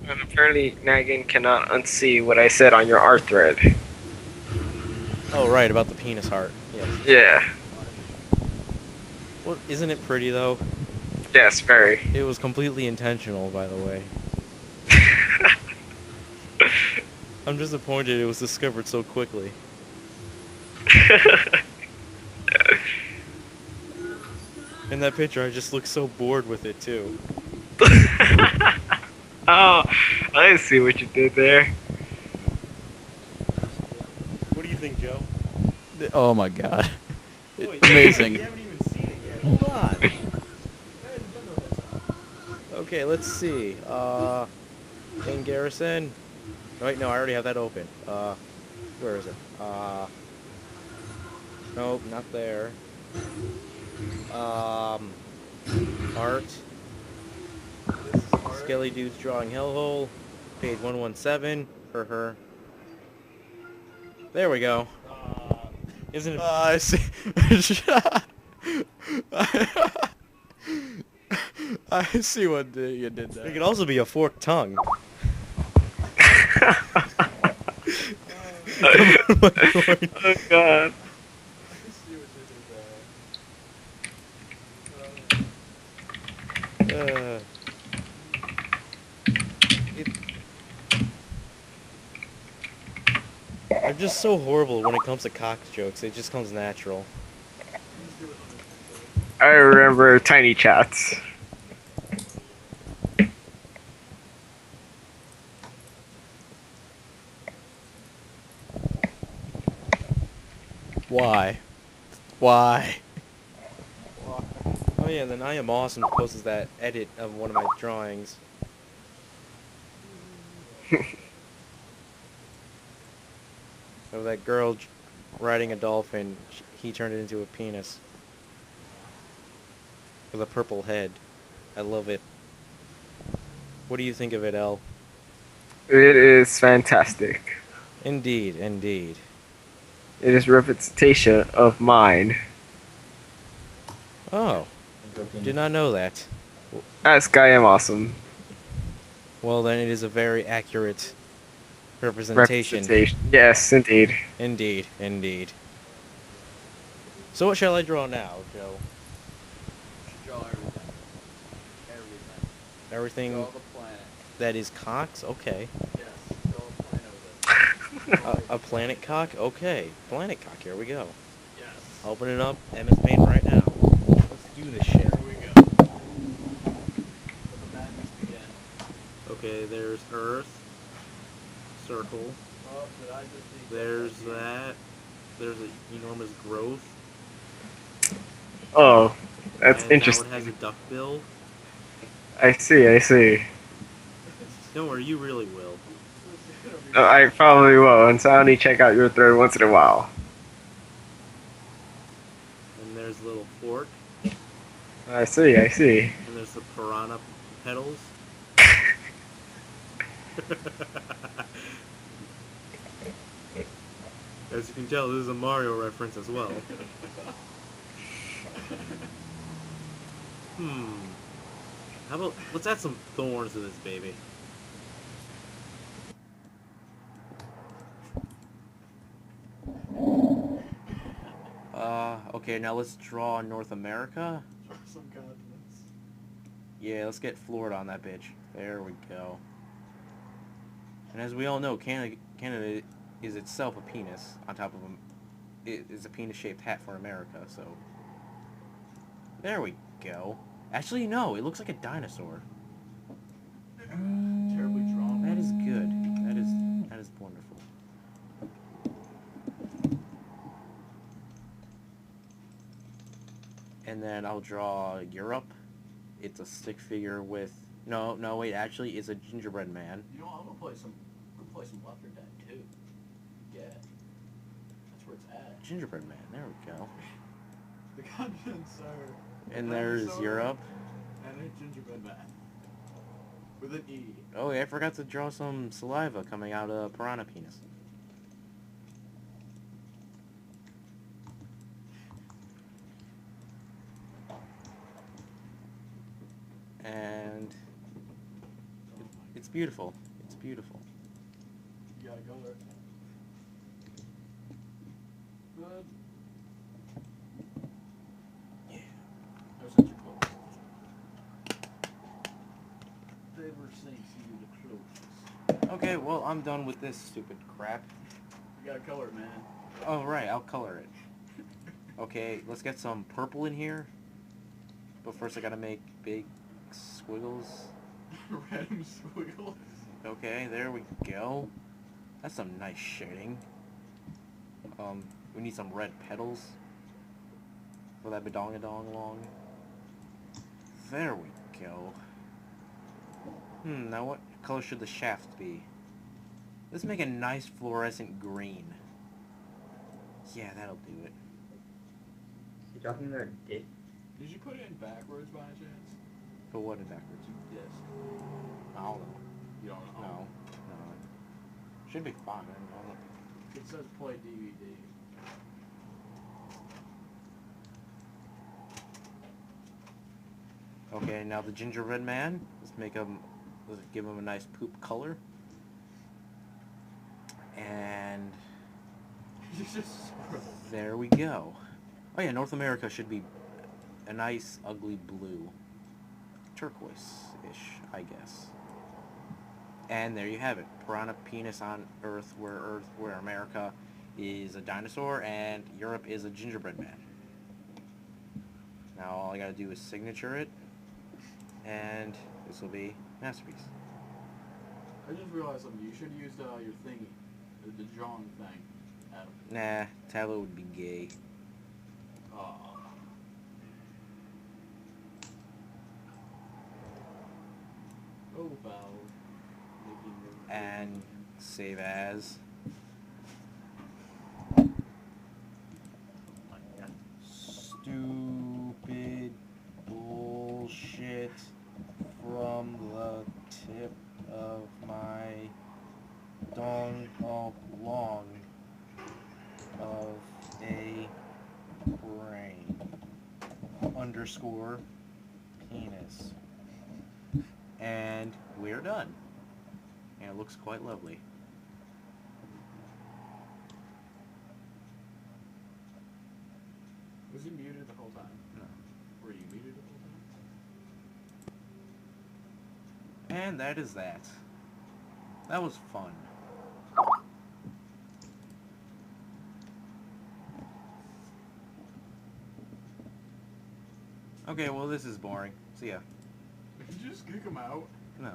And apparently, Nagin cannot unsee what I said on your art thread. Oh, right, about the penis heart. Yes. Yeah. Well, isn't it pretty, though? Yes, very. It was completely intentional, by the way. I'm disappointed it was discovered so quickly. In that picture, I just look so bored with it, too. Oh, I see what you did there. What do you think, Joe? Oh my god. Wait, Amazing. you haven't even seen it yet. Hold on. Okay, let's see. In Garrison. Oh, wait, no, I already have that open. Where is it? Nope, not there. Um, art. Skelly Dude's drawing hellhole. Page 117. Her. There we go. Isn't it? I see. I see what you did It there. could also be a forked tongue. Come on, my point. Oh god. Uh, it, I'm just so horrible when it comes to cock jokes. It just comes natural. I remember Tiny Chats. Why? Why? Oh yeah, and then I Am Awesome posts that edit of one of my drawings. Of that girl riding a dolphin, he turned it into a penis. With a purple head. I love it. What do you think of it, El? It is fantastic. Indeed, indeed. It is representation of mine. Oh, did not know that. Ask I am awesome. Well, then it is a very accurate representation. Representation. Yes, indeed. Indeed, indeed. So what shall I draw now, Joe? Draw everything. Everything. Everything Draw the planet. that is cocks? Okay. Yes. Draw a planet with it. A planet cock? Okay. Planet cock, here we go. Yes. Open it up, MS Paint right now. Let's do this shit. Here we go. Let the madness begin. Okay, there's Earth. Circle. Oh, did I just see There's that. There's an enormous growth. Oh, that's And now it has a interesting. duck bill. I see, I see. Don't worry, you really will. I probably will, and so I only check out your thread once in a while. And there's a little fork. I see, I see. And there's the piranha petals. As you can tell, this is a Mario reference as well. How about, let's add some thorns to this baby. Okay, now let's draw North America. Some continents. Yeah, let's get Florida on that bitch. There we go. And as we all know, Canada is itself a penis on top of it is a penis-shaped hat for America, so... There we go. Actually, no, it looks like a dinosaur. Terribly drawn. That is good. That is wonderful. And then I'll draw Europe. It's a stick figure with... No, wait, actually, it's a gingerbread man. You know, I'm gonna play some Left 4 Dead 2. Yeah. That's where it's at. Gingerbread man, there we go. The continents are. And there's Europe. And a gingerbread man. With an E. Oh, yeah, I forgot to draw some saliva coming out of piranha penis. And It's beautiful. It's beautiful. You gotta go there. Good. Yeah. There's such a close. Favor sinks you the closest. Okay, well, I'm done with this stupid crap. You gotta color it, man. Oh, right, I'll color it. Okay, let's get some purple in here. But first I gotta make big squiggles. Random squiggles. Okay, there we go. That's some nice shading. We need some red petals for that badongadong long. There we go. Now what color should the shaft be? Let's make a nice fluorescent green. Yeah, that'll do it. You talking about dick? Did you put it in backwards by any chance? But what in backwards? Yes. I don't know. You don't know? No. No. Should be fine. I don't know. It says play DVD. Okay, now the gingerbread man. Let's give him a nice poop color. And there we go. Oh yeah, North America should be a nice ugly blue. Turquoise-ish, I guess. And there you have it. Piranha penis on Earth, where America is a dinosaur and Europe is a gingerbread man. Now all I gotta do is signature it, and this will be masterpiece. I just realized something. You should use your thingy. The John thing, Adam. Nah, Tallow would be gay. Aw. Oh, Valve. Making your- And save as. Stupid bullshit from the tip of my dong long of a brain underscore penis. And we're done. And it looks quite lovely. Was he muted the whole time? No. Were you muted the whole time? And that is that. That was fun. Okay, well this is boring. See ya. Did you just kick him out? No.